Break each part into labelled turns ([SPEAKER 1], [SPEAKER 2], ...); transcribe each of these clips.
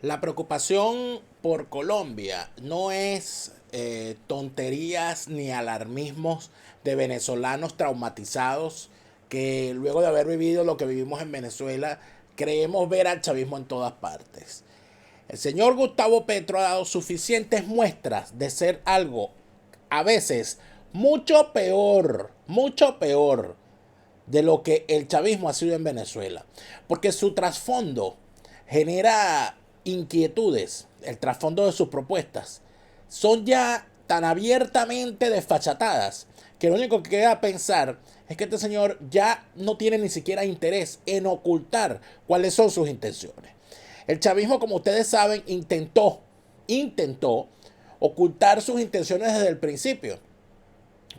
[SPEAKER 1] La preocupación por Colombia no es tonterías ni alarmismos de venezolanos traumatizados que luego de haber vivido lo que vivimos en Venezuela, creemos ver al chavismo en todas partes. El señor Gustavo Petro ha dado suficientes muestras de ser algo a veces mucho peor de lo que el chavismo ha sido en Venezuela. Porque su trasfondo genera inquietudes, el trasfondo de sus propuestas, son ya tan abiertamente desfachatadas que lo único que queda pensar es que este señor ya no tiene ni siquiera interés en ocultar cuáles son sus intenciones. El chavismo, como ustedes saben, intentó ocultar sus intenciones desde el principio.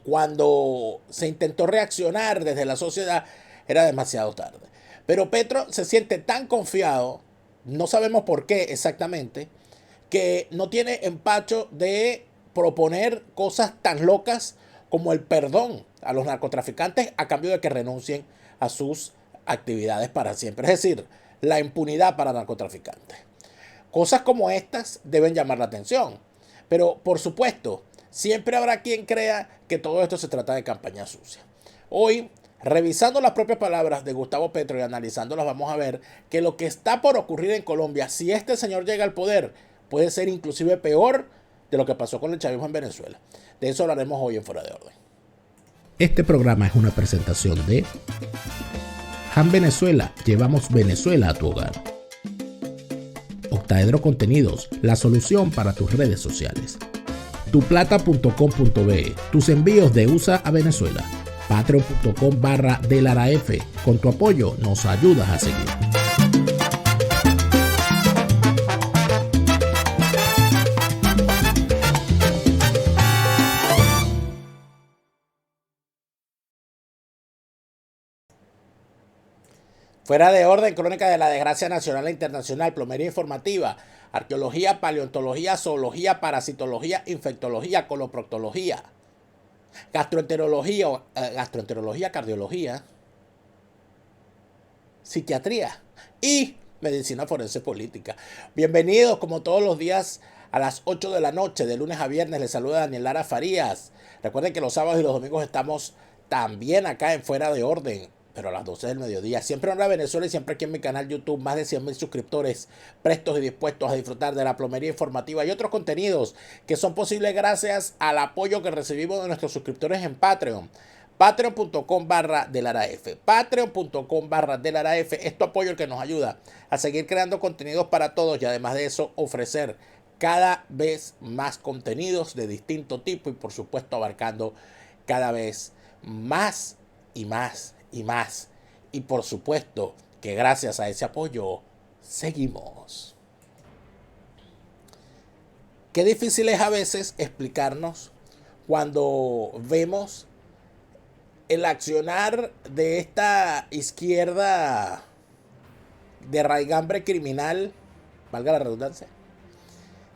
[SPEAKER 1] Cuando se intentó reaccionar desde la sociedad, era demasiado tarde. Pero Petro se siente tan confiado, no sabemos por qué exactamente, que no tiene empacho de proponer cosas tan locas como el perdón a los narcotraficantes a cambio de que renuncien a sus actividades para siempre. Es decir, la impunidad para narcotraficantes. Cosas como estas deben llamar la atención. Pero, por supuesto, siempre habrá quien crea que todo esto se trata de campaña sucia. Hoy, revisando las propias palabras de Gustavo Petro y analizándolas, vamos a ver que lo que está por ocurrir en Colombia, si este señor llega al poder, puede ser inclusive peor de lo que pasó con el chavismo en Venezuela. De eso hablaremos hoy en Fuera de Orden.
[SPEAKER 2] Este programa es una presentación de Han Venezuela, llevamos Venezuela a tu hogar. Octaedro Contenidos, la solución para tus redes sociales. Tuplata.com.be, tus envíos de USA a Venezuela. Patreon.com/delaraf, con tu apoyo nos ayudas a seguir.
[SPEAKER 1] Fuera de Orden, crónica de la desgracia nacional e internacional, plomería informativa, arqueología, paleontología, zoología, parasitología, infectología, coloproctología, gastroenterología, cardiología, psiquiatría y medicina forense política. Bienvenidos como todos los días a las 8 de la noche, de lunes a viernes. Les saluda Daniel Lara Farías. Recuerden que los sábados y los domingos estamos también acá en Fuera de Orden, pero a las 12 del mediodía. Siempre honra Venezuela y siempre aquí en mi canal YouTube. Más de 100,000 suscriptores prestos y dispuestos a disfrutar de la plomería informativa y otros contenidos que son posibles gracias al apoyo que recibimos de nuestros suscriptores en Patreon. Patreon.com/delaraf. Patreon.com/delaraf. Es tu apoyo el que nos ayuda a seguir creando contenidos para todos y además de eso ofrecer cada vez más contenidos de distinto tipo y por supuesto abarcando cada vez más y más y más. Y por supuesto que gracias a ese apoyo seguimos. Qué difícil es a veces explicarnos cuando vemos el accionar de esta izquierda de raigambre criminal, valga la redundancia,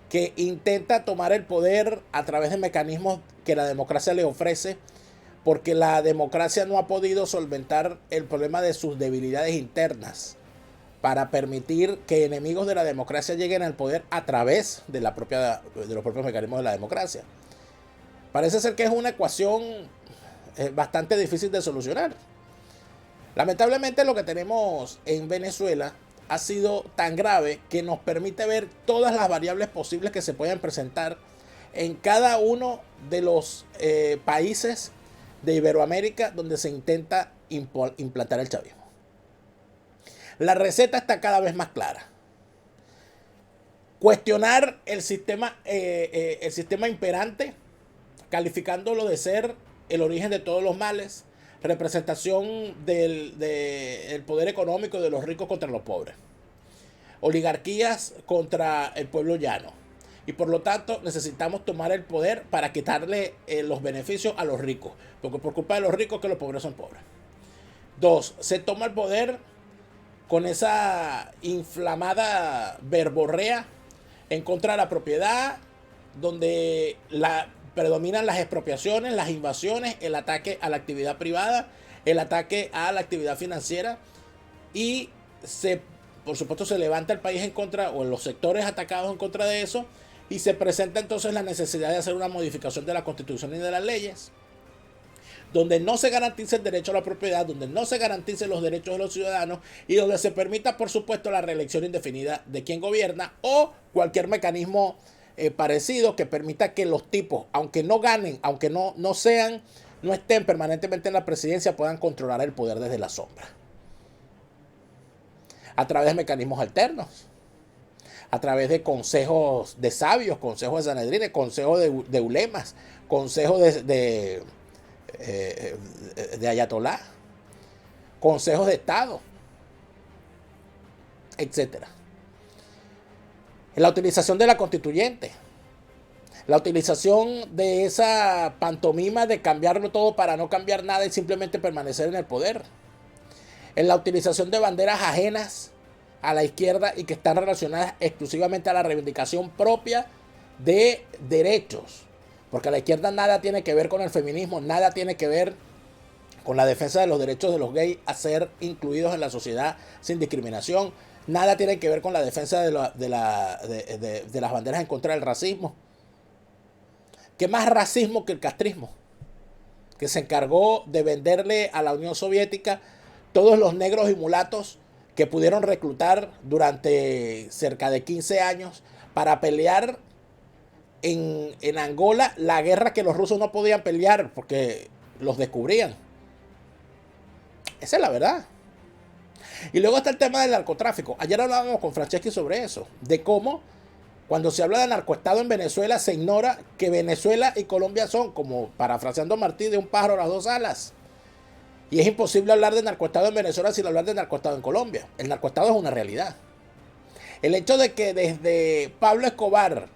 [SPEAKER 1] que intenta tomar el poder a través de mecanismos que la democracia le ofrece, porque la democracia no ha podido solventar el problema de sus debilidades internas para permitir que enemigos de la democracia lleguen al poder a través de los propios mecanismos de la democracia. Parece ser que es una ecuación bastante difícil de solucionar. Lamentablemente lo que tenemos en Venezuela ha sido tan grave que nos permite ver todas las variables posibles que se pueden presentar en cada uno de los países de Iberoamérica donde se intenta implantar el chavismo. La receta está cada vez más clara. Cuestionar el sistema imperante, calificándolo de ser el origen de todos los males, representación del poder económico de los ricos contra los pobres, oligarquías contra el pueblo llano. Y por lo tanto necesitamos tomar el poder para quitarle los beneficios a los ricos, porque por culpa de los ricos que los pobres son pobres. 2. Se toma el poder con esa inflamada verborrea en contra de la propiedad, donde predominan las expropiaciones, las invasiones, el ataque a la actividad privada, el ataque a la actividad financiera, y se por supuesto se levanta el país en contra, o los sectores atacados en contra de eso, y se presenta entonces la necesidad de hacer una modificación de la Constitución y de las leyes, donde no se garantice el derecho a la propiedad, donde no se garanticen los derechos de los ciudadanos y donde se permita, por supuesto, la reelección indefinida de quien gobierna o cualquier mecanismo parecido que permita que los tipos, aunque no ganen, aunque no estén permanentemente en la presidencia, puedan controlar el poder desde la sombra. A través de mecanismos alternos, a través de consejos de sabios, consejos de sanedrines, consejos de ulemas, consejos de ayatolá, consejos de estado, etcétera. La utilización de la constituyente, la utilización de esa pantomima de cambiarlo todo para no cambiar nada y simplemente permanecer en el poder, en la utilización de banderas ajenas a la izquierda y que están relacionadas exclusivamente a la reivindicación propia de derechos. Porque a la izquierda nada tiene que ver con el feminismo, nada tiene que ver con la defensa de los derechos de los gays a ser incluidos en la sociedad sin discriminación, nada tiene que ver con la defensa de las banderas en contra del racismo. ¿Qué más racismo que el castrismo? Que se encargó de venderle a la Unión Soviética todos los negros y mulatos que pudieron reclutar durante cerca de 15 años para pelear en Angola la guerra que los rusos no podían pelear porque los descubrían. Esa es la verdad. Y luego está el tema del narcotráfico. Ayer hablábamos con Franceschi sobre eso, de cómo cuando se habla de narcoestado en Venezuela se ignora que Venezuela y Colombia son, como parafraseando Martí, de un pájaro a las dos alas. Y es imposible hablar de narcoestado en Venezuela sin hablar de narcoestado en Colombia. El narcoestado es una realidad. El hecho de que desde Pablo Escobar,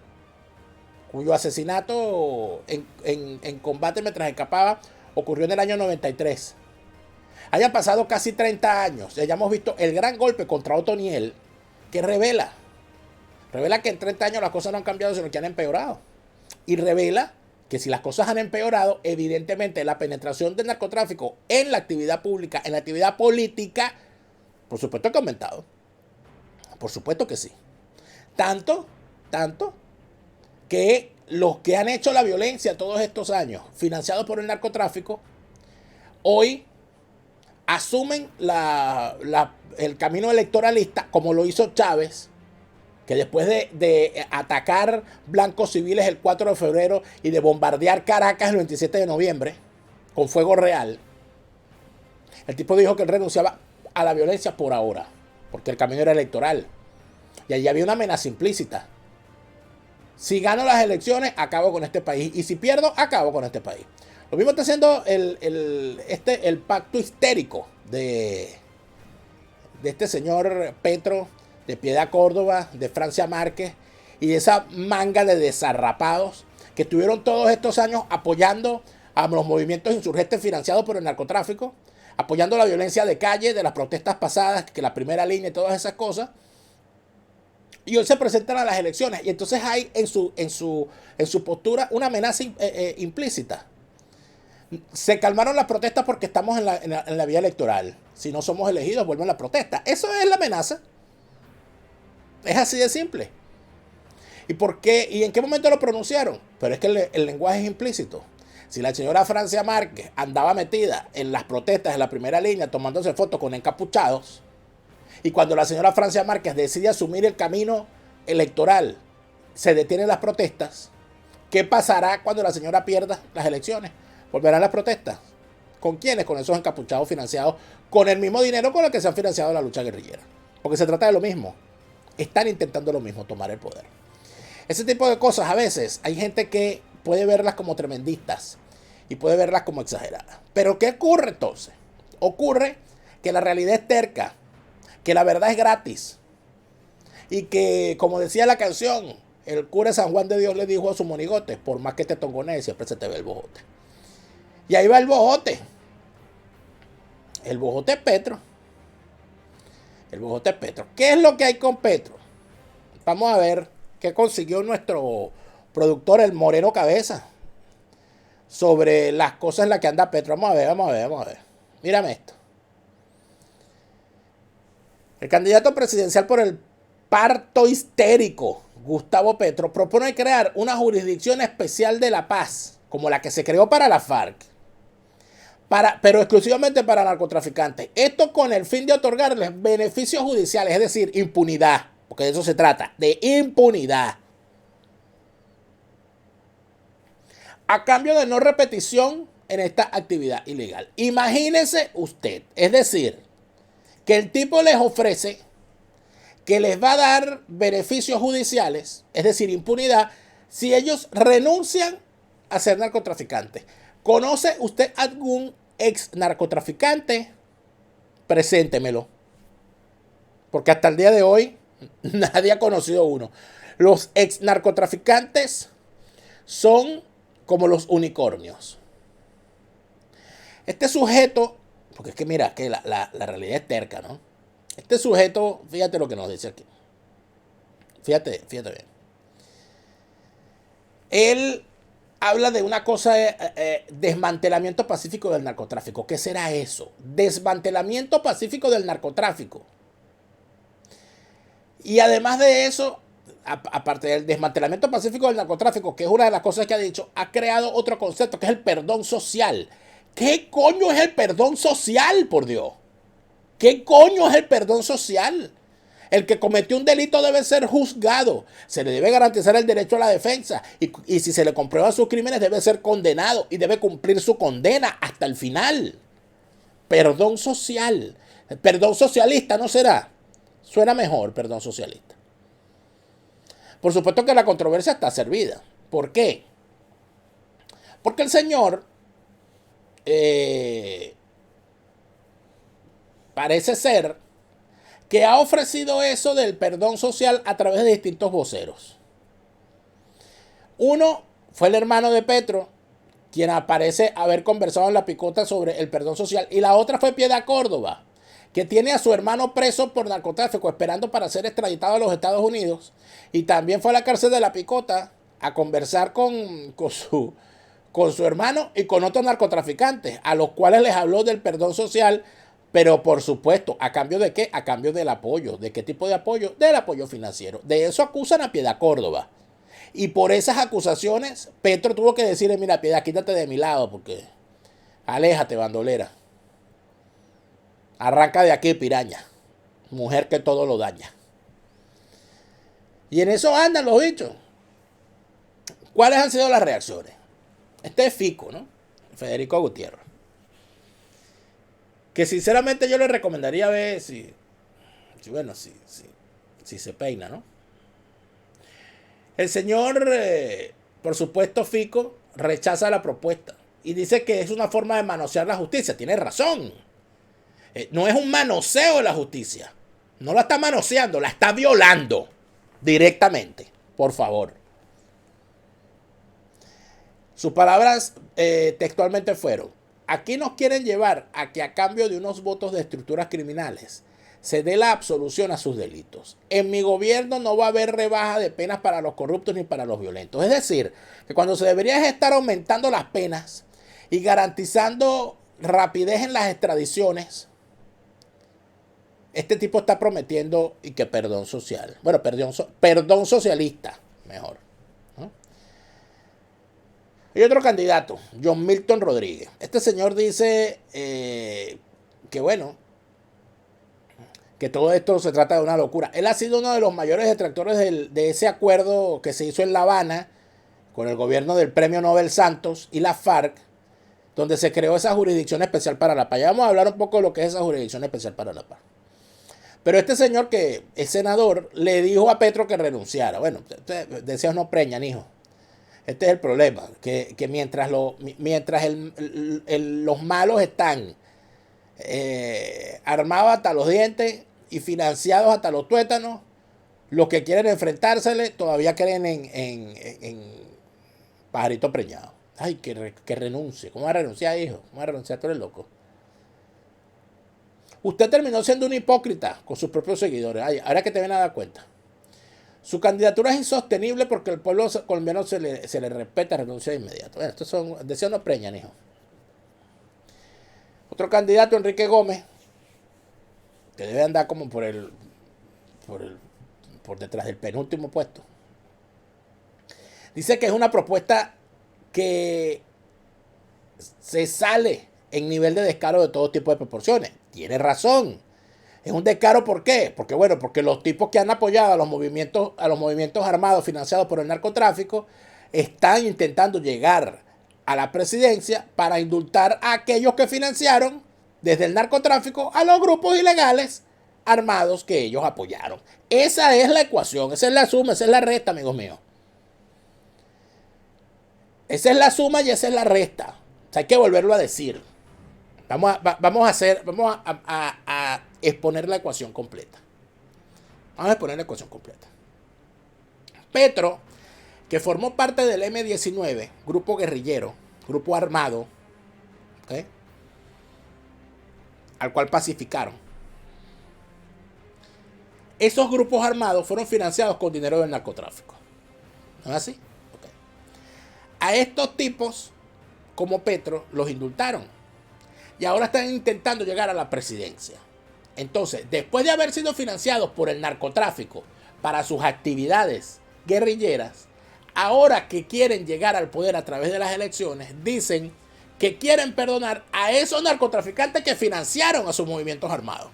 [SPEAKER 1] cuyo asesinato en combate mientras escapaba ocurrió en el año 93, hayan pasado casi 30 años y hayamos visto el gran golpe contra Otoniel, que revela que en 30 años las cosas no han cambiado, sino que han empeorado. Y revela que si las cosas han empeorado, evidentemente la penetración del narcotráfico en la actividad pública, en la actividad política, por supuesto que ha aumentado. Por supuesto que sí. Tanto que los que han hecho la violencia todos estos años, financiados por el narcotráfico, hoy asumen el camino electoralista, como lo hizo Chávez, que después de atacar blancos civiles el 4 de febrero y de bombardear Caracas el 27 de noviembre con fuego real, el tipo dijo que él renunciaba a la violencia por ahora, porque el camino era electoral. Y allí había una amenaza implícita. Si gano las elecciones, acabo con este país. Y si pierdo, acabo con este país. Lo mismo está haciendo el pacto histérico de este señor Petro, de Piedad Córdoba, de Francia Márquez y de esa manga de desarrapados que estuvieron todos estos años apoyando a los movimientos insurgentes financiados por el narcotráfico, apoyando la violencia de calle, de las protestas pasadas, que la primera línea y todas esas cosas. Y hoy se presentan a las elecciones y entonces hay en su postura una amenaza implícita. Se calmaron las protestas porque estamos en la vía electoral. Si no somos elegidos, vuelven las protestas. Eso es la amenaza. Es así de simple. ¿Y por qué? ¿Y en qué momento lo pronunciaron? Pero es que el lenguaje es implícito. Si la señora Francia Márquez andaba metida en las protestas en la primera línea tomándose fotos con encapuchados, y cuando la señora Francia Márquez decide asumir el camino electoral, se detienen las protestas, ¿qué pasará cuando la señora pierda las elecciones? ¿Volverán las protestas? ¿Con quiénes? Con esos encapuchados financiados con el mismo dinero con el que se han financiado la lucha guerrillera. Porque se trata de lo mismo. Están intentando lo mismo, tomar el poder. Ese tipo de cosas a veces hay gente que puede verlas como tremendistas y puede verlas como exageradas. Pero ¿qué ocurre entonces? Ocurre que la realidad es terca, que la verdad es gratis y que, como decía la canción, el cura San Juan de Dios le dijo a su monigote: por más que te tongonees, siempre se te ve el bojote. Y ahí va el bojote. El bojote es Petro. El bojote es Petro. ¿Qué es lo que hay con Petro? Vamos a ver qué consiguió nuestro productor, el Moreno Cabeza, sobre las cosas en las que anda Petro. Vamos a ver. Mírame esto. El candidato presidencial por el parto histérico, Gustavo Petro, propone crear una jurisdicción especial de la paz, como la que se creó para la FARC, pero exclusivamente para narcotraficantes. Esto con el fin de otorgarles beneficios judiciales, es decir, impunidad, porque de eso se trata, de impunidad. A cambio de no repetición en esta actividad ilegal. Imagínense usted, es decir, que el tipo les ofrece que les va a dar beneficios judiciales, es decir, impunidad, si ellos renuncian a ser narcotraficantes. ¿Conoce usted algún ex narcotraficante? Preséntemelo. Porque hasta el día de hoy nadie ha conocido uno. Los ex narcotraficantes son como los unicornios. Este sujeto, porque es que mira, que la realidad es terca, ¿no? Este sujeto, fíjate lo que nos dice aquí. Fíjate bien. Él habla de una cosa de desmantelamiento pacífico del narcotráfico. ¿Qué será eso? Desmantelamiento pacífico del narcotráfico. Y además de eso, aparte del desmantelamiento pacífico del narcotráfico, que es una de las cosas que ha dicho, ha creado otro concepto que es el perdón social. ¿Qué coño es el perdón social, por Dios? ¿Qué coño es el perdón social? El que cometió un delito debe ser juzgado. Se le debe garantizar el derecho a la defensa. Y si se le comprueban sus crímenes, debe ser condenado y debe cumplir su condena hasta el final. Perdón social. Perdón socialista, ¿no será? Suena mejor, perdón socialista. Por supuesto que la controversia está servida. ¿Por qué? Porque el señor parece ser que ha ofrecido eso del perdón social a través de distintos voceros. Uno fue el hermano de Petro, quien aparece haber conversado en La Picota sobre el perdón social, y la otra fue Piedad Córdoba, que tiene a su hermano preso por narcotráfico esperando para ser extraditado a los Estados Unidos, y también fue a la cárcel de La Picota a conversar con su hermano y con otros narcotraficantes, a los cuales les habló del perdón social, pero por supuesto, ¿a cambio de qué? A cambio del apoyo. ¿De qué tipo de apoyo? Del apoyo financiero. De eso acusan a Piedad Córdoba. Y por esas acusaciones, Petro tuvo que decirle, mira, Piedad, quítate de mi lado, porque aléjate, bandolera. Arranca de aquí, piraña. Mujer que todo lo daña. Y en eso andan los bichos. ¿Cuáles han sido las reacciones? Este es Fico, ¿no? Federico Gutiérrez. Que sinceramente yo le recomendaría ver si se peina, ¿no? El señor, por supuesto, Fico, rechaza la propuesta y dice que es una forma de manosear la justicia. Tiene razón. No es un manoseo de la justicia. No la está manoseando, la está violando directamente. Por favor. Sus palabras textualmente fueron: aquí nos quieren llevar a que a cambio de unos votos de estructuras criminales se dé la absolución a sus delitos. En mi gobierno no va a haber rebaja de penas para los corruptos ni para los violentos. Es decir, que cuando se debería estar aumentando las penas y garantizando rapidez en las extradiciones, este tipo está prometiendo y que perdón social. Bueno, perdón socialista, mejor. Y otro candidato, John Milton Rodríguez. Este señor dice que bueno, que todo esto se trata de una locura. Él ha sido uno de los mayores detractores de ese acuerdo que se hizo en La Habana con el gobierno del Premio Nobel Santos y la FARC, donde se creó esa jurisdicción especial para la paz. Ya vamos a hablar un poco de lo que es esa jurisdicción especial para la paz. Pero este señor, que es senador, le dijo a Petro que renunciara. Bueno, deseos no preñan, hijo. Este es el problema, que mientras los malos están armados hasta los dientes y financiados hasta los tuétanos, los que quieren enfrentársele todavía creen en pajarito preñado. Ay, que renuncie. ¿Cómo va a renunciar, hijo? ¿Cómo va a renunciar? Tú eres loco. Usted terminó siendo un hipócrita con sus propios seguidores. Ay, ahora que te ven a dar cuenta. Su candidatura es insostenible porque el pueblo colombiano se le respeta, renuncia de inmediato. Bueno, estos son deseos no preñan, hijo. Otro candidato, Enrique Gómez, que debe andar como por detrás del penúltimo puesto. Dice que es una propuesta que se sale en nivel de descaro de todo tipo de proporciones. Tiene razón. Es un descaro, ¿por qué? Porque los tipos que han apoyado a los movimientos armados financiados por el narcotráfico están intentando llegar a la presidencia para indultar a aquellos que financiaron desde el narcotráfico a los grupos ilegales armados que ellos apoyaron. Esa es la ecuación, esa es la suma, esa es la resta, amigos míos. Esa es la suma y esa es la resta. O sea, hay que volverlo a decir. Vamos a exponer la ecuación completa. Vamos a exponer la ecuación completa. Petro, que formó parte del M-19, grupo guerrillero, grupo armado, ¿okay?, al cual pacificaron. Esos grupos armados fueron financiados con dinero del narcotráfico. ¿No es así? Okay. A estos tipos, como Petro, los indultaron. Y ahora están intentando llegar a la presidencia. Entonces, después de haber sido financiados por el narcotráfico para sus actividades guerrilleras, ahora que quieren llegar al poder a través de las elecciones, dicen que quieren perdonar a esos narcotraficantes que financiaron a sus movimientos armados.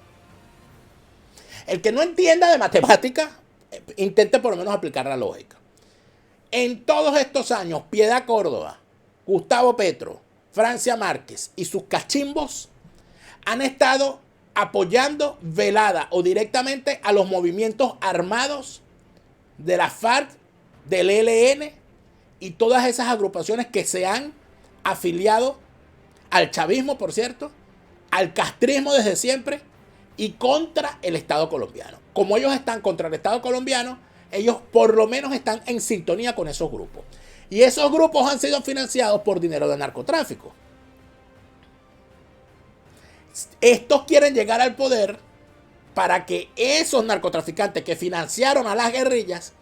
[SPEAKER 1] El que no entienda de matemática, intente por lo menos aplicar la lógica. En todos estos años, Piedad Córdoba, Gustavo Petro, Francia Márquez y sus cachimbos han estado apoyando velada o directamente a los movimientos armados de la FARC, del ELN y todas esas agrupaciones que se han afiliado al chavismo, por cierto, al castrismo desde siempre y contra el Estado colombiano. Como ellos están contra el Estado colombiano, ellos por lo menos están en sintonía con esos grupos. Y esos grupos han sido financiados por dinero de narcotráfico. Estos quieren llegar al poder para que esos narcotraficantes que financiaron a las guerrillas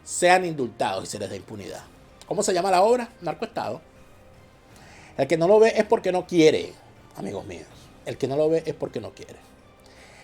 [SPEAKER 1] sean indultados y se les dé impunidad. ¿Cómo se llama la obra? Narcoestado. El que no lo ve es porque no quiere, amigos míos. El que no lo ve es porque no quiere.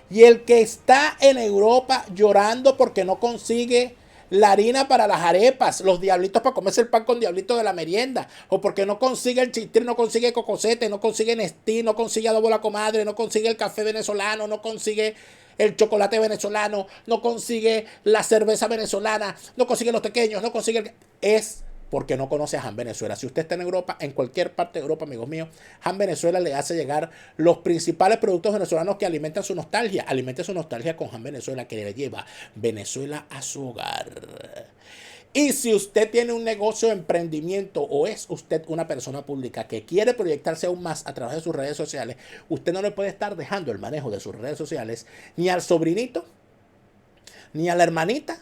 [SPEAKER 1] Y el que está en Europa llorando porque no consigue la harina para las arepas, los diablitos para comerse el pan con diablitos de la merienda, o porque no consigue el chistrín, no consigue cocosete, no consigue Nestí, no consigue adobo la comadre, no consigue el café venezolano, no consigue el chocolate venezolano, no consigue la cerveza venezolana, no consigue los pequeños, no consigue es porque no conoce a Han Venezuela. Si usted está en Europa, en cualquier parte de Europa, amigos míos, Han Venezuela le hace llegar los principales productos venezolanos que alimentan su nostalgia. Alimente su nostalgia con Han Venezuela, que le lleva Venezuela a su hogar. Y si usted tiene un negocio de emprendimiento o es usted una persona pública que quiere proyectarse aún más a través de sus redes sociales, usted no le puede estar dejando el manejo de sus redes sociales ni al sobrinito, ni a la hermanita,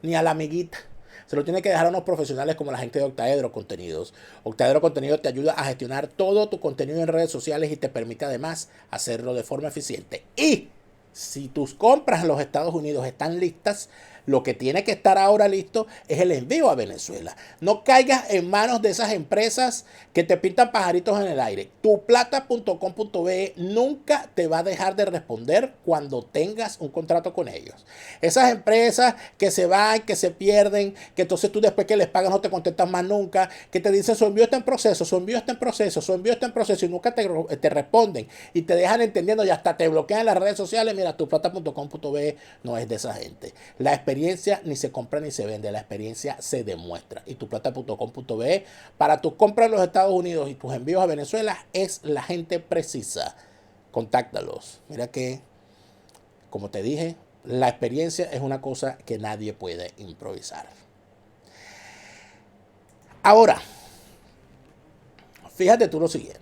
[SPEAKER 1] ni a la amiguita. Se lo tiene que dejar a unos profesionales como la gente de Octaedro Contenidos. Octaedro Contenidos te ayuda a gestionar todo tu contenido en redes sociales y te permite además hacerlo de forma eficiente. Y si tus compras en los Estados Unidos están listas, lo que tiene que estar ahora listo es el envío a Venezuela. No caigas en manos de esas empresas que te pintan pajaritos en el aire. Tuplata.com.be nunca te va a dejar de responder cuando tengas un contrato con ellos. Esas empresas que se van, que se pierden, que entonces tú después que les pagas no te contestas más nunca, que te dicen su envío está en proceso, su envío está en proceso, su envío está en proceso y nunca te responden y te dejan entendiendo y hasta te bloquean en las redes sociales. Mira, tuplata.com.be no es de esa gente. La experiencia ni se compra ni se vende, la experiencia se demuestra. Y tuplata.com.be para tus compras en los Estados Unidos y tus envíos a Venezuela es la gente precisa. Contáctalos. Mira que, como te dije, la experiencia es una cosa que nadie puede improvisar. Ahora, fíjate tú lo siguiente.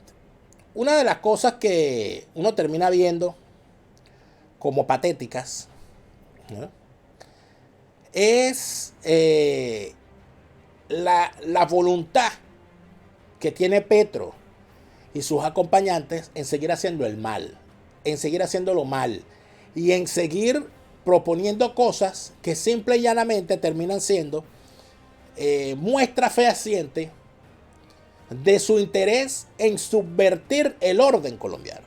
[SPEAKER 1] Una de las cosas que uno termina viendo como patéticas, ¿no?, es la voluntad que tiene Petro y sus acompañantes en seguir haciendo el mal, en seguir haciéndolo mal y en seguir proponiendo cosas que simple y llanamente terminan siendo muestra fehaciente de su interés en subvertir el orden colombiano.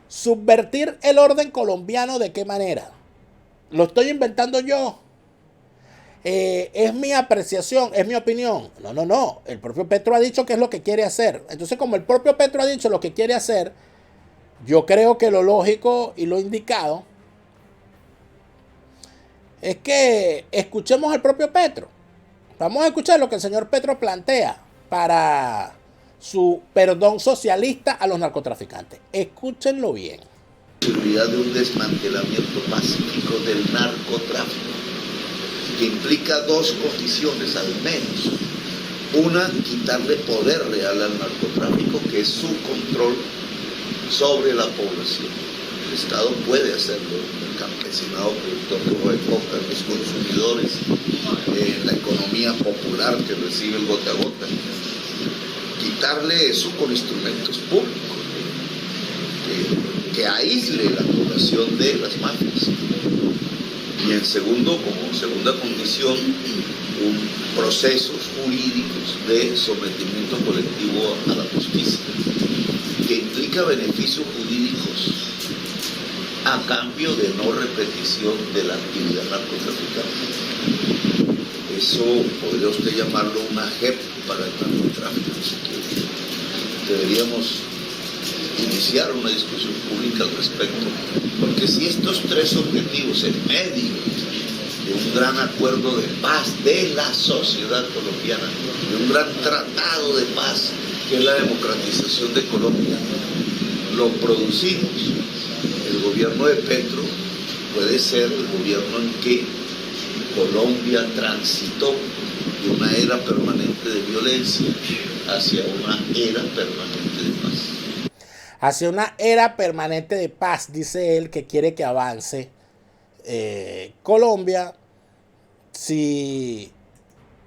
[SPEAKER 1] Subvertir el orden colombiano, ¿de qué manera? ¿Lo estoy inventando yo? ¿Es mi apreciación? ¿Es mi opinión? No. El propio Petro ha dicho qué es lo que quiere hacer. Entonces, como el propio Petro ha dicho lo que quiere hacer, yo creo que lo lógico y lo indicado es que escuchemos al propio Petro. Vamos a escuchar lo que el señor Petro plantea para su perdón socialista a los narcotraficantes. Escúchenlo bien.
[SPEAKER 3] Posibilidad de un desmantelamiento pacífico del narcotráfico, que implica dos condiciones al menos. Una, quitarle poder real al narcotráfico, que es su control sobre la población. El Estado puede hacerlo, el campesinado productor que recoge, los consumidores, la economía popular que recibe el gota a gota. Quitarle eso con instrumentos públicos, que aísle la población de las mafias. Y en segundo, como segunda condición, procesos jurídicos de sometimiento colectivo a la justicia, que implica beneficios jurídicos a cambio de no repetición de la actividad narcotraficante. Eso podría usted llamarlo una JEP para el narcotráfico, si quiere. Deberíamos iniciar una discusión pública al respecto, porque si estos tres objetivos en medio de un gran acuerdo de paz de la sociedad colombiana, de un gran tratado de paz que es la democratización de Colombia, lo producimos, el gobierno de Petro puede ser el gobierno en que Colombia transitó de una era permanente de violencia hacia una era permanente de paz.
[SPEAKER 1] Hacia una era permanente de paz, dice él, que quiere que avance Colombia si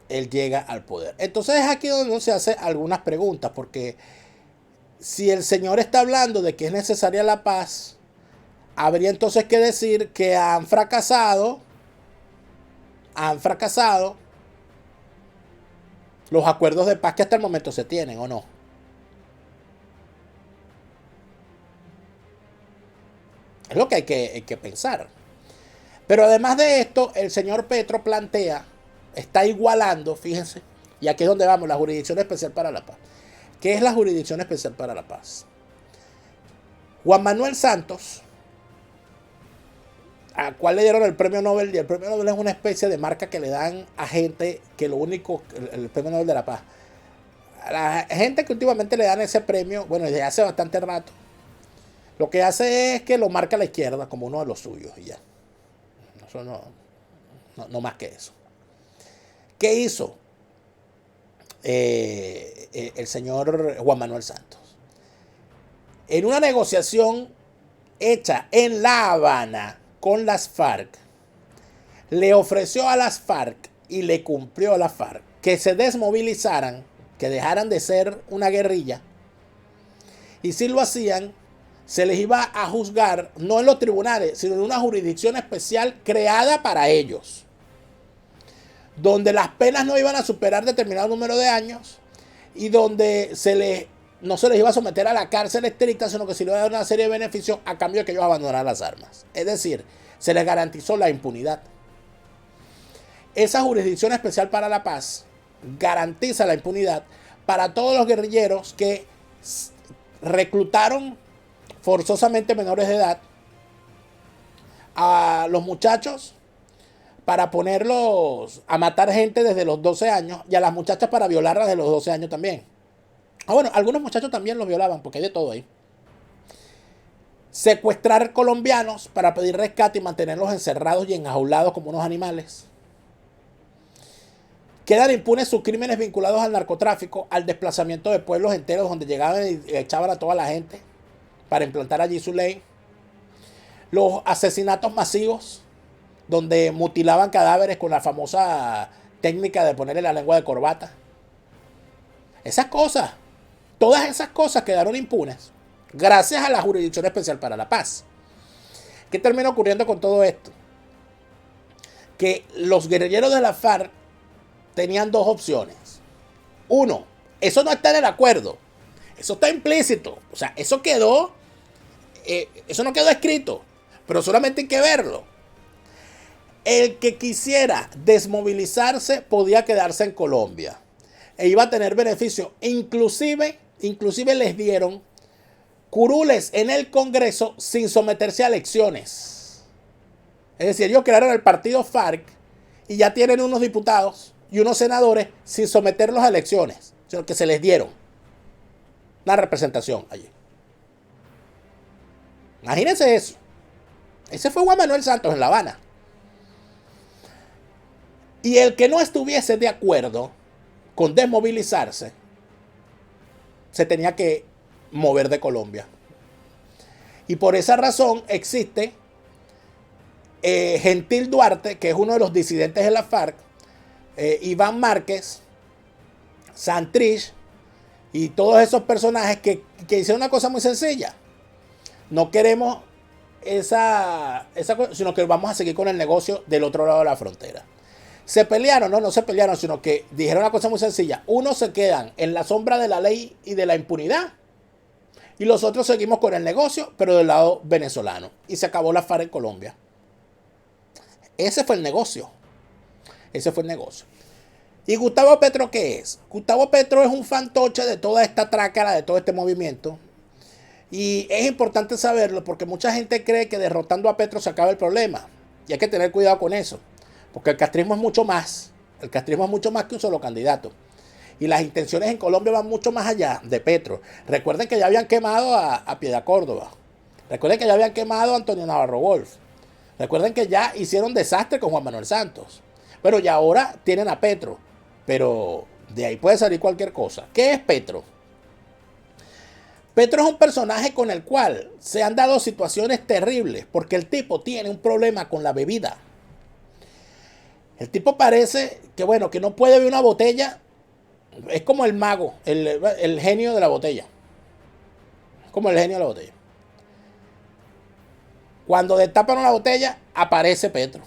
[SPEAKER 1] él llega al poder. Entonces es aquí donde uno se hace algunas preguntas, porque si el señor está hablando de que es necesaria la paz, habría entonces que decir que han fracasado los acuerdos de paz que hasta el momento se tienen, ¿o no? Es lo que hay que pensar. Pero además de esto, el señor Petro plantea, está igualando, fíjense, y aquí es donde vamos, la Jurisdicción Especial para la Paz. ¿Qué es la Jurisdicción Especial para la Paz? Juan Manuel Santos, a cual le dieron el premio Nobel, y el premio Nobel es una especie de marca que le dan a gente que lo único, el premio Nobel de la Paz, a la gente que últimamente le dan ese premio, bueno, desde hace bastante rato, lo que hace es que lo marca a la izquierda como uno de los suyos y ya. Eso no más que eso. ¿Qué hizo el señor Juan Manuel Santos? En una negociación hecha en La Habana con las FARC, le ofreció a las FARC y le cumplió a las FARC que se desmovilizaran, que dejaran de ser una guerrilla, y si lo hacían, se les iba a juzgar no en los tribunales, sino en una jurisdicción especial creada para ellos, donde las penas no iban a superar determinado número de años y donde no se les iba a someter a la cárcel estricta, sino que se les iba a dar una serie de beneficios a cambio de que ellos abandonaran las armas. Es decir, se les garantizó la impunidad. Esa Jurisdicción Especial para la Paz garantiza la impunidad para todos los guerrilleros que reclutaron forzosamente menores de edad a los muchachos para ponerlos a matar gente desde los 12 años y a las muchachas para violarlas desde los 12 años también. Bueno, algunos muchachos también los violaban porque hay de todo ahí. Secuestrar colombianos para pedir rescate y mantenerlos encerrados y enjaulados como unos animales. Quedan impunes sus crímenes vinculados al narcotráfico, al desplazamiento de pueblos enteros donde llegaban y echaban a toda la gente para implantar allí su ley. Los asesinatos masivos, donde mutilaban cadáveres con la famosa técnica de ponerle la lengua de corbata. Esas cosas, todas esas cosas quedaron impunes gracias a la Jurisdicción Especial para la Paz. ¿Qué termina ocurriendo con todo esto? Que los guerrilleros de la FARC tenían dos opciones. Uno, eso no está en el acuerdo. Eso está implícito. O sea, eso quedó eso no quedó escrito, pero solamente hay que verlo. El que quisiera desmovilizarse podía quedarse en Colombia e iba a tener beneficio. Inclusive les dieron curules en el Congreso sin someterse a elecciones. Es decir, ellos crearon el partido FARC y ya tienen unos diputados y unos senadores sin someterlos a elecciones, sino que se les dieron la representación allí. Imagínense eso. Ese fue Juan Manuel Santos en La Habana. Y el que no estuviese de acuerdo con desmovilizarse se tenía que mover de Colombia. Y por esa razón existe Gentil Duarte, que es uno de los disidentes de la FARC, Iván Márquez, Santrich y todos esos personajes que hicieron una cosa muy sencilla. No queremos esa cosa, sino que vamos a seguir con el negocio del otro lado de la frontera. Se pelearon, no se pelearon, sino que dijeron una cosa muy sencilla. Unos se quedan en la sombra de la ley y de la impunidad, y los otros seguimos con el negocio, pero del lado venezolano. Y se acabó la FARC en Colombia. Ese fue el negocio. ¿Y Gustavo Petro qué es? Gustavo Petro es un fantoche de toda esta trácara, de todo este movimiento. Y es importante saberlo porque mucha gente cree que derrotando a Petro se acaba el problema. Y hay que tener cuidado con eso. Porque el castrismo es mucho más. El castrismo es mucho más que un solo candidato. Y las intenciones en Colombia van mucho más allá de Petro. Recuerden que ya habían quemado a Piedad Córdoba. Recuerden que ya habían quemado a Antonio Navarro Wolf. Recuerden que ya hicieron desastre con Juan Manuel Santos. Pero ya ahora tienen a Petro. Pero de ahí puede salir cualquier cosa. ¿Qué es Petro? Petro es un personaje con el cual se han dado situaciones terribles. Porque el tipo tiene un problema con la bebida. El tipo parece que, bueno, que no puede ver una botella. Es como el mago, el genio de la botella. Es como el genio de la botella. Cuando destapan una botella, aparece Petro.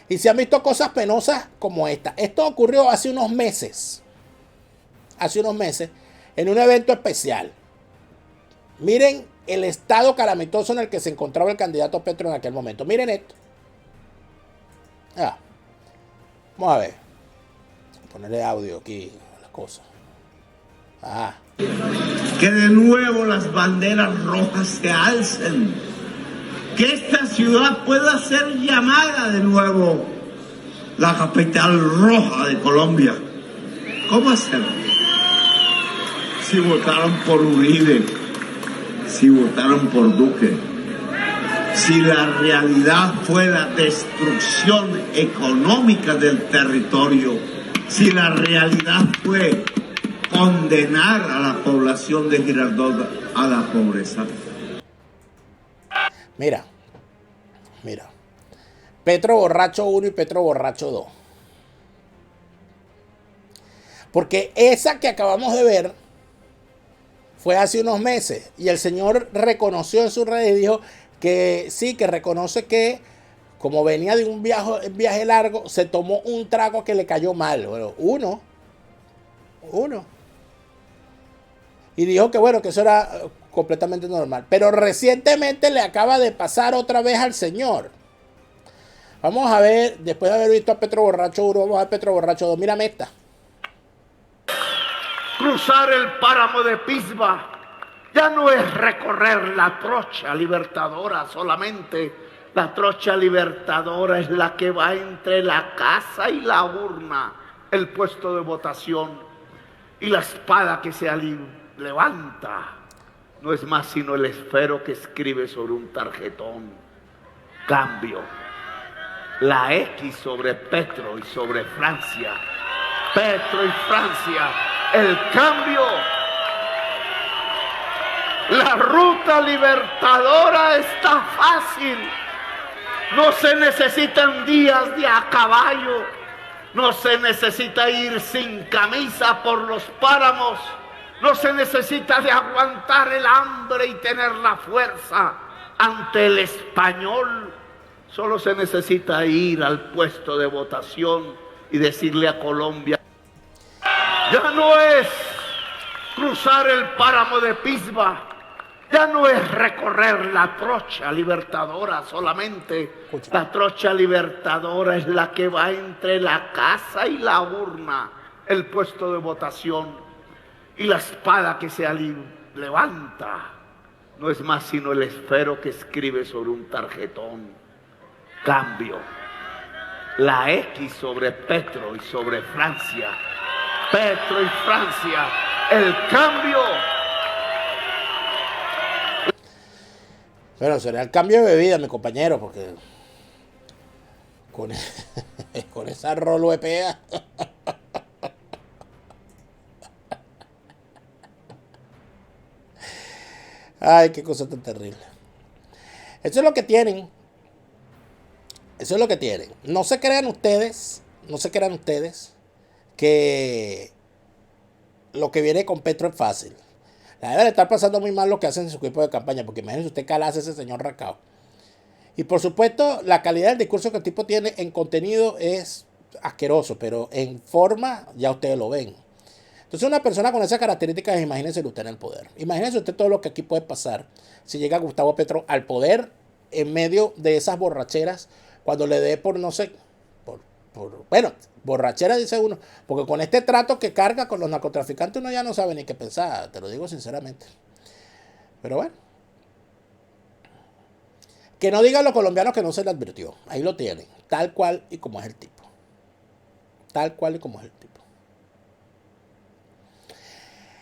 [SPEAKER 1] Y se han visto cosas penosas como esta. Esto ocurrió hace unos meses. En un evento especial. Miren el estado calamitoso en el que se encontraba el candidato Petro en aquel momento. Miren esto. Vamos a ver. Ponerle audio aquí a las cosas.
[SPEAKER 4] Que de nuevo las banderas rojas se alcen. Que esta ciudad pueda ser llamada de nuevo la capital roja de Colombia. ¿Cómo hacerlo? Si votaron por Uribe, si votaron por Duque, si la realidad fue la destrucción económica del territorio, si la realidad fue condenar a la población de Girardot a la pobreza.
[SPEAKER 1] Mira. Petro borracho 1 y Petro borracho 2. Porque esa que acabamos de ver fue hace unos meses. Y el señor reconoció en sus redes y dijo que sí, que reconoce que como venía de un viaje largo, se tomó un trago que le cayó mal. Bueno, uno. Y dijo que bueno, que eso era completamente normal. Pero recientemente le acaba de pasar otra vez al señor. Vamos a ver, después de haber visto a Petro borracho 1, vamos a ver Petro borracho 2. Mírame esta.
[SPEAKER 5] Cruzar el páramo de Pisba ya no es recorrer la trocha libertadora solamente. La trocha libertadora es la que va entre la casa y la urna, el puesto de votación, y la espada que se levanta no es más sino el esfero que escribe sobre un tarjetón. Cambio. La X sobre Petro y sobre Francia. Petro y Francia. El cambio. La ruta libertadora está fácil. No se necesitan días de a caballo. No se necesita ir sin camisa por los páramos. No se necesita de aguantar el hambre y tener la fuerza ante el español. Solo se necesita ir al puesto de votación y decirle a Colombia: ya no es cruzar el páramo de Pisba, ya no es recorrer la trocha libertadora solamente. La trocha libertadora es la que va entre la casa y la urna, el puesto de votación, y la espada que se levanta no es más sino el esfero que escribe sobre un tarjetón: cambio. La X sobre Petro y sobre Francia. Petro y Francia, el cambio.
[SPEAKER 1] Bueno, sería el cambio de bebida, mi compañero, porque con esa rolo EPA. Ay, qué cosa tan terrible. Eso es lo que tienen. Eso es lo que tienen. No se crean ustedes que lo que viene con Petro es fácil. La deben estar pasando muy mal lo que hacen en su equipo de campaña, porque imagínense usted calace ese señor Racao. Y por supuesto, la calidad del discurso que el tipo tiene en contenido es asqueroso, pero en forma ya ustedes lo ven. Entonces, una persona con esas características, imagínense usted en el poder. Imagínense usted todo lo que aquí puede pasar si llega Gustavo Petro al poder en medio de esas borracheras, cuando le dé por, no sé, bueno, borrachera dice uno, porque con este trato que carga con los narcotraficantes uno ya no sabe ni qué pensar, te lo digo sinceramente. Pero bueno, que no digan los colombianos que no se le advirtió. Ahí lo tienen, tal cual y como es el tipo. Tal cual y como es el tipo.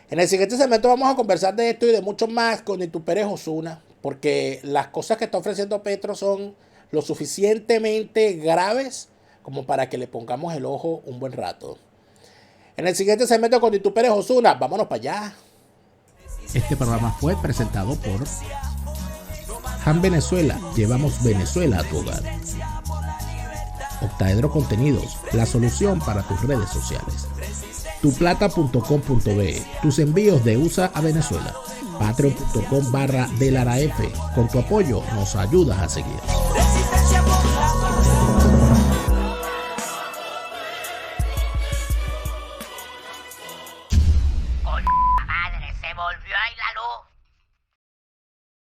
[SPEAKER 1] En el siguiente segmento vamos a conversar de esto y de mucho más con Nayib Pérez Osuna, porque las cosas que está ofreciendo Petro son lo suficientemente graves como para que le pongamos el ojo un buen rato. En el siguiente segmento con Nayib Pérez Osuna, vámonos para allá.
[SPEAKER 2] Este programa fue presentado por Han Venezuela, llevamos Venezuela a tu hogar. Octaedro Contenidos, la solución para tus redes sociales. Tuplata.com.be, tus envíos de USA a Venezuela. Patreon.com/DelaraF, con tu apoyo nos ayudas a seguir.